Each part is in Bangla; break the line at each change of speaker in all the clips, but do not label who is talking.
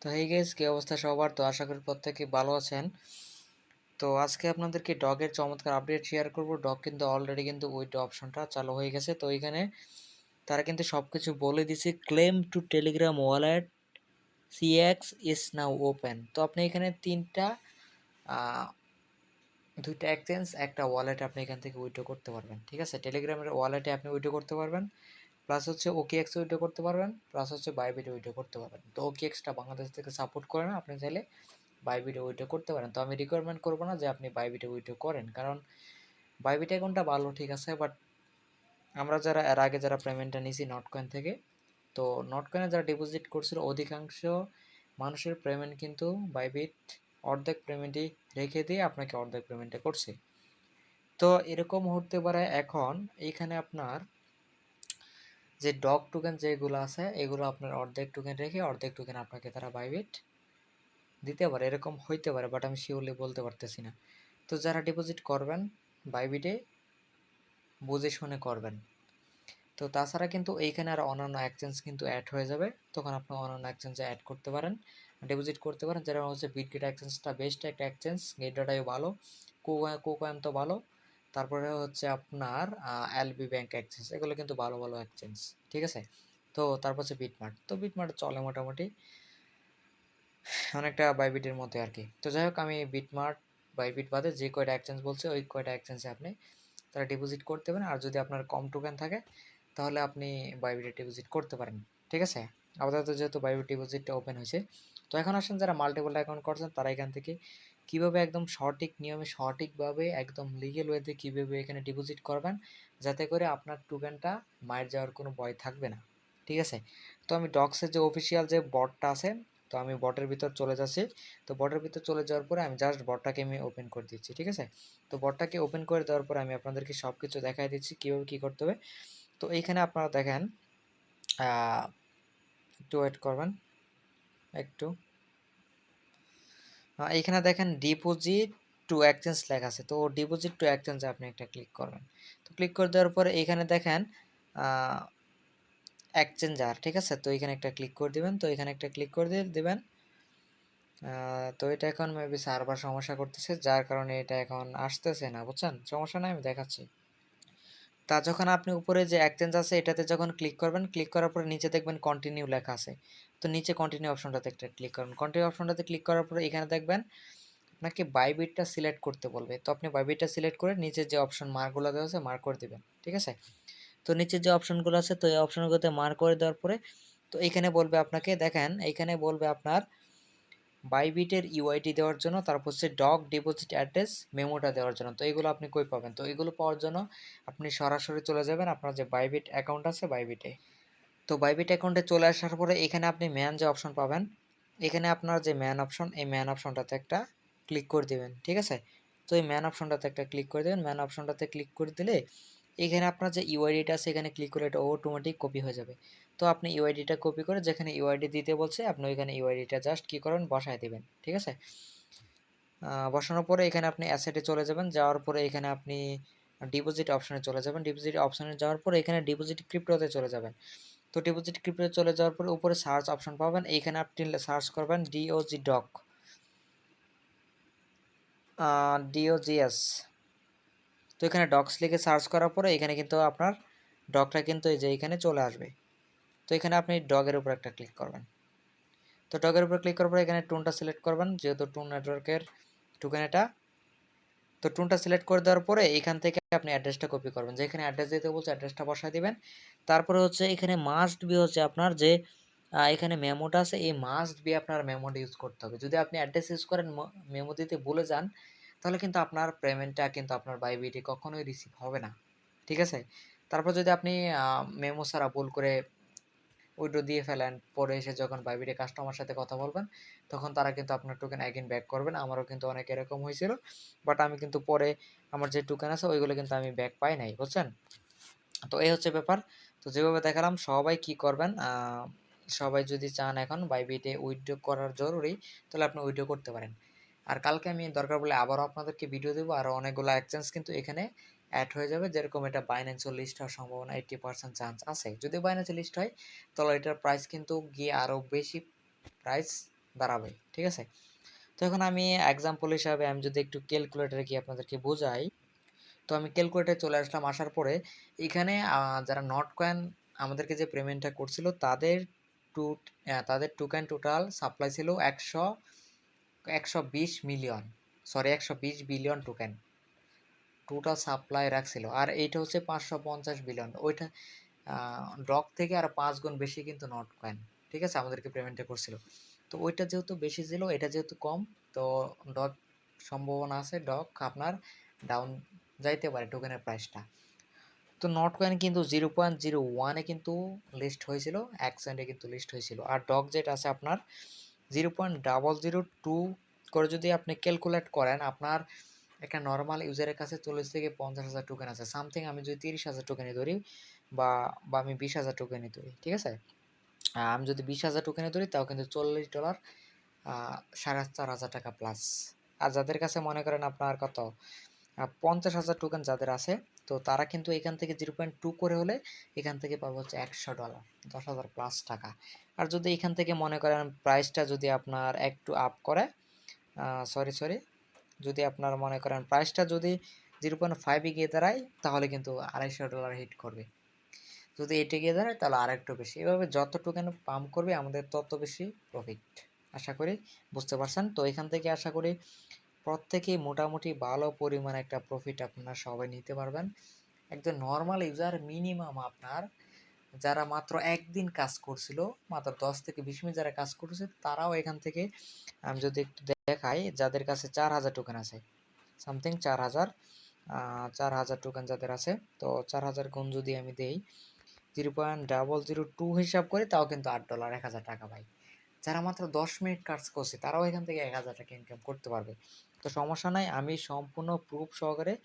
তো হেই গাইস, কি অবস্থা সবার? তো আশা করি প্রত্যেকে ভালো আছেন। তো আজকে আপনাদেরকে ডগের চমৎকার আপডেট শেয়ার করব। ডগ কিন্তু অলরেডি কিন্তু উইথড্র অপশনটা চালু হয়ে গেছে। তো এখানে তারা কিন্তু সবকিছু বলে দিছে। Claim to Telegram wallet CX is now open. তো আপনি এখানে দুইটা এক্সচেঞ্জ, একটা ওয়ালেট আপনি এখান থেকে উইথড্র করতে পারবেন। ঠিক আছে, টেলিগ্রামের ওয়ালেটে আপনি উইথড্র করতে পারবেন, প্লাস হচ্ছে ওকেএক্স উইথড্র করতে পারবেন, প্লাস হচ্ছে বাইবিটে উইথড্র করতে পারবেন। তো ওকেএক্সটা বাংলাদেশ থেকে সাপোর্ট করে না, আপনি চাইলে বাইবিটে উইথড্র করতে পারেন। তো আমি রিকোয়ারমেন্ট করবো না যে আপনি বাইবিটে উইথড্র করেন, কারণ বাইবিট অ্যাকাউন্টটা ভালো, ঠিক আছে, বাট আমরা যারা এর আগে যারা পেমেন্টটা নিছি নটকয়েন থেকে, তো নটকয়েনে যারা ডিপোজিট করছিল অধিকাংশ মানুষের পেমেন্ট কিন্তু বাইবিট অর্ধেক পেমেন্টই রেখে দিয়ে আপনাকে অর্ধেক পেমেন্টে করছে। তো এরকম হতে পারে এখন এইখানে আপনার যে ডগ টোকেন যেগুলো আছে এগুলো আপনার অর্ধেক টোকেন রেখে অর্ধেক টোকেন আপনাকে তারা বাইবিট দিতে পারে, এরকম হইতে পারে, বাট আমি শিওরলি বলতে পারতেছি না। তো যারা ডিপোজিট করবেন বাইবিটে বুঝে শুনে করবেন। তো তাছাড়া কিন্তু এইখানে আর অন্যান্য এক্সচেঞ্জ কিন্তু অ্যাড হয়ে যাবে, তখন আপনি অন্যান্য এক্সচেঞ্জে অ্যাড করতে পারেন, ডিপোজিট করতে পারেন। যেরকম হচ্ছে বিটগেট এক্সচেঞ্জটা বেস্ট একটা এক্সচেঞ্জ, গেটডাটাও ভালো, কোকোয়েন তো ভালো, তারপরে হচ্ছে আপনার এলবি ব্যাংক এক্সচেঞ্জ, এগুলো কিন্তু ভালো ভালো এক্সচেঞ্জ। ঠিক আছে, তো তারপর হচ্ছে বিটমার্ট, তো বিটমার্ট চলে মোটামুটি অনেকটা বাইবিটের মধ্যে আর কি। তো যাই হোক, আমি বিটমার্ট বাইবিট বাদে যে কয়টা এক্সচেঞ্জ বলছে ওই কয়টা এক্সচেঞ্জে আপনি তারা ডিপোজিট করতে পারেন। আর যদি আপনার কম টোকেন থাকে তাহলে আপনি বাইবিটে ডিপোজিট করতে পারেন। ঠিক আছে, আপাতত যেহেতু বাইবিট ডিপোজিটটা ওপেন হয়েছে, তো এখন আসেন যারা মাল্টিপল অ্যাকাউন্ট করছেন তারা এখান থেকে কীভাবে একদম সঠিক নিয়মে সঠিকভাবে একদম লিগেল ওয়েতে কীভাবে এখানে ডিপোজিট করবেন, যাতে করে আপনার টোকেনটা মায়ের যাওয়ার কোনো ভয় থাকবে না। ঠিক আছে, তো আমি ডক্সের যে অফিসিয়াল যে বটটা আছে, তো আমি বটের ভিতর চলে যাচ্ছি। তো বটের ভিতর চলে যাওয়ার পরে আমি জাস্ট বটটাকে আমি ওপেন করে দিচ্ছি। ঠিক আছে, তো বটটাকে ওপেন করে দেওয়ার পরে আমি আপনাদেরকে সব কিছু দেখাই দিচ্ছি কীভাবে কী করতে হবে। তো এইখানে আপনারা দেখেন, একটু ওয়েট করবেন একটু, এইখানে দেখেন ডিপোজিট টু এক্সচেঞ্জ লেখা আছে। তো ডিপোজিট টু এক্সচেঞ্জে আপনি একটা ক্লিক করবেন। তো ক্লিক করে দেওয়ার পরে এইখানে দেখেন এক্সচেঞ্জার, ঠিক আছে, তো এখানে একটা ক্লিক করে দিবেন। তো এখানে একটা ক্লিক করে দিবেন। তো এটা এখন মেবি সার্ভার সমস্যা করতেছে, যার কারণে এটা এখন আসতেছে না, বুঝছেন? সমস্যা নাই, আমি দেখাচ্ছি। তা যখন আপনি উপরে যে এক্সচেঞ্জ আছে এটাতে যখন ক্লিক করবেন, ক্লিক করার পরে নিচে দেখবেন কন্টিনিউ লেখা আছে। তো নিচে কন্টিনিউ অপশনটাতে একটা ক্লিক করবেন। কন্টিনিউ অপশনটাতে ক্লিক করার পরে এখানে দেখবেন আপনাকে বাইবিটটা সিলেক্ট করতে বলবে। তো আপনি বাইবিটটা সিলেক্ট করে নিচে যে অপশন মার্কগুলো দেওয়া আছে মার্ক করে দিবেন। ঠিক আছে, তো নিচে যে অপশনগুলো আছে তো এই অপশনগুলোতে মার্ক করে দেওয়ার পরে তো এইখানে বলবে আপনাকে, দেখেন এইখানে বলবে আপনার বাইবিটের ইউআইডি দেওয়ার জন্য, তারপর হচ্ছে ডগ ডিপোজিট অ্যাড্রেস মেমোটা দেওয়ার জন্য। তো এগুলো আপনি কই পাবেন? তো এগুলো পাওয়ার জন্য আপনি সরাসরি চলে যাবেন আপনার যে বাইবিট অ্যাকাউন্ট আছে বাইবিটে। তো বাইবিট অ্যাকাউন্টে চলে আসার পরে এখানে আপনি ম্যান যে অপশন পাবেন, এখানে আপনার যে ম্যান অপশন, এই ম্যান অপশনটাতে একটা ক্লিক করে দিবেন। ঠিক আছে, তো এই ম্যান অপশনটাতে একটা ক্লিক করে দেবেন। ম্যান অপশনটাতে ক্লিক করে দিলে এখানে আপনার যে ইউআইডিটা আছে এখানে ক্লিক করলে এটা অটোমেটিক কপি হয়ে যাবে। তো আপনি ইউআইডিটা কপি করে যেখানে ইউআইডি দিতে বলছে আপনি ওইখানে ইউআইডিটা জাস্ট কী করেন, বসায় দিবেন। ঠিক আছে, বসানোর পরে এখানে আপনি অ্যাসেটে চলে যাবেন। যাওয়ার পরে এখানে আপনি ডিপোজিট অপশনে চলে যাবেন। ডিপোজিট অপশনে যাওয়ার পরে এখানে ডিপোজিট ক্রিপ্টোতে চলে যাবেন। তো ডিপোজিট ক্রিপ্টোতে চলে যাওয়ার পরে উপরে সার্চ অপশন পাবেন, এইখানে আপনি সার্চ করবেন ডিওজি ডক, ডিওজিএস। তো এখানে ডক্স লিখে সার্চ করার পরে এখানে কিন্তু আপনার ডগটা কিন্তু এই যে এখানে চলে আসবে। তো এখানে আপনি ডগের উপর একটা ক্লিক করবেন। তো ডগের উপর ক্লিক করার পরে এখানে টোনটা সিলেক্ট করবেন, যেহেতু টোন নেটওয়ার্কের টোকেন এটা। তো টোনটা সিলেক্ট করে দেওয়ার পরে এখান থেকে আপনি অ্যাড্রেসটা কপি করবেন, যেখানে অ্যাড্রেস দিতে বলছে অ্যাড্রেসটা বসায় দিবেন। তারপরে হচ্ছে এখানে মাস্ট বি হচ্ছে আপনার যে এখানে মেমোটা আছে, এই মাস্ট বি আপনার মেমোটা ইউজ করতে হবে। যদি আপনি অ্যাড্রেস ইউজ করেন মেমো দিতে ভুলে যান, তাহলে কিন্তু আপনার পেমেন্টটা কিন্তু আপনার বাইবিটে কখনোই রিসিভ হবে না। ঠিক আছে, তারপর যদি আপনি মেমো ছাড়া ভুল করে উইথড্র দিয়ে ফেলেন, পরে এসে যখন বাইবিটে কাস্টমার সাথে কথা বলবেন তখন তারা কিন্তু আপনার টোকেন অ্যাগেন ব্যাক করবেন। আমারও কিন্তু অনেক এরকম হয়েছিল, বাট আমি কিন্তু পরে আমার যে টোকেন আছে ওইগুলো কিন্তু আমি ব্যাক পাই নাই, বুঝছেন? তো এই হচ্ছে ব্যাপার। তো যেভাবে দেখালাম সবাই কি করবেন, সবাই যদি চান এখন বাইবিটে উইথড্র করার জরুরি, তাহলে আপনি উইথড্র করতে পারেন। আর কালকে আমি দরকার পড়লে আবারও আপনাদেরকে ভিডিও দেবো, আরও অনেকগুলো এক্সচেঞ্জ কিন্তু এখানে অ্যাড হয়ে যাবে। যেরকম এটা বাইন্যান্সে লিস্ট হওয়ার সম্ভাবনা 80% চান্স আছে। যদি বাইন্যান্সে লিস্ট হয় তাহলে এটার প্রাইস কিন্তু গিয়ে আরও বেশি প্রাইস দাঁড়াবে, ঠিক আছে? তো এখন আমি এক্সাম্পল হিসাবে আমি যদি একটু ক্যালকুলেটরে কি আপনাদেরকে বোঝাই, তো আমি ক্যালকুলেটরে চলে আসলাম। আসার পরে এখানে যারা নট কয়েন আমাদেরকে যে পেমেন্টটা করছিল টু তাদের টোকেন টোটাল সাপ্লাই ছিল 120 million, sorry 120 billion token total supply রাখছিল। আর এইটা হচ্ছে 550 বিলিয়ন, ওইটা ডক থেকে আর 5 গুণ বেশি কিন্তু নট কয়েন, ঠিক আছে, আমাদেরকে পেমেন্টটা করছিল। তো ওইটা যেহেতু বেশি ছিল, এটা যেহেতু কম, তো ডক সম্ভাবনা আছে ডক আপনার ডাউন যাইতে পারে টোকেনের প্রাইসটা। তো নট কয়েন কিন্তু 0.01-এ কিন্তু লিস্ট হয়েছিল, 1 সেন্টে কিন্তু লিস্ট হয়েছিল। আর ডগ যেটা আছে আপনার 0.002 করে যদি আপনি ক্যালকুলেট করেন, আপনার একটা নর্মাল ইউজারের কাছে 40 থেকে 50 হাজার টোকেন আছে সামথিং। আমি যদি 30 হাজার টোকেনে ধরি বা বা আমি 20 হাজার টোকেনে ধরি, ঠিক আছে, আমি যদি 20 হাজার টোকেনে ধরি তাও কিন্তু $40, 4,500 টাকা প্লাস। আর যাদের কাছে মনে করেন আপনার কত 50 হাজার টোকেন যাদের আছে, তো তারা কিন্তু এখান থেকে 0.2 করে হলে এখান থেকে পাবো হচ্ছে $100, 10,000 প্লাস টাকা। আর যদি এখান থেকে মনে করেন প্রাইসটা যদি আপনার একটু আপ করে, সরি, যদি আপনার মনে করেন প্রাইসটা যদি 0.5 গিয়ে দাঁড়ায়, তাহলে কিন্তু $250 হিট করবে। যদি এটা গিয়ে দাঁড়ায় তাহলে আর একটু বেশি। এভাবে যত টোকেন পাম্প করবে আমাদের তত বেশি প্রফিট। আশা করি বুঝতে পারছেন। তো এখান থেকে আশা করি প্রত্যেকেই মোটামুটি ভালো পরিমাণে একটা প্রফিট আপনারা সবাই নিতে পারবেন। একজন নর্মাল ইউজার মিনিমাম আপনার যারা মাত্র একদিন কাজ করছিল, মাত্র 10 থেকে 20 মিনিট যারা কাজ করছে, তারাও এখান থেকে আমি যদি একটু দেখাই, যাদের কাছে 4,000 টোকেন আছে সামথিং 4,000 টোকেন যাদের আছে, তো 4,000 গুণ যদি আমি দেই 0.002 হিসাব করি, তাও কিন্তু $8, 1,000 টাকা ভাই। যারা মাত্র 10 মিনিট কাজ করছে তারাও এখান থেকে 1,000 টাকা ইনকাম করতে পারবে। তো সমস্যা নাই, আমি সম্পূর্ণ প্রুফ সহকারে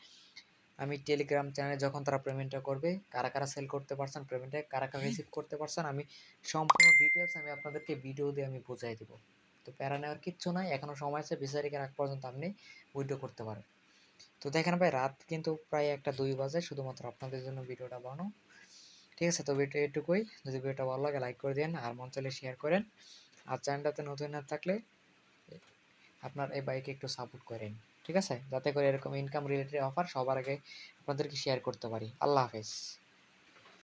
আমি টেলিগ্রাম চ্যানেলে যখন তারা পেমেন্টটা করবে, কারা কারা সেল করতে পারছেন, পেমেন্টে কারা কারা রিসিভ করতে পারছেন, আমি সম্পূর্ণ ডিটেলস আমি আপনাদেরকে ভিডিও দিয়ে আমি বুঝাই দিব। তো প্যারা নেওয়ার কিচ্ছু নাই, এখনো সময় আছে, 20 তারিখের আগ পর্যন্ত আপনি উইথড্র করতে পারেন। তো দেখেন ভাই, রাত কিন্তু প্রায় 1টা 2 বাজে, শুধুমাত্র আপনাদের জন্য ভিডিওটা বানানো, ঠিক আছে? তো ভিডিও এটুকুই। যদি ভিডিওটা ভালো লাগে লাইক করে দিন, আর মন চাইলে শেয়ার করেন। আর চ্যানেলটাতে নতুন না থাকলে আপনার এই বাইকে একটু সাপোর্ট করেন, ঠিক আছে, যাতে করে এরকম ইনকাম রিলেটেড অফার সবার আগে আপনাদেরকে শেয়ার করতে পারি। আল্লাহ হাফেজ।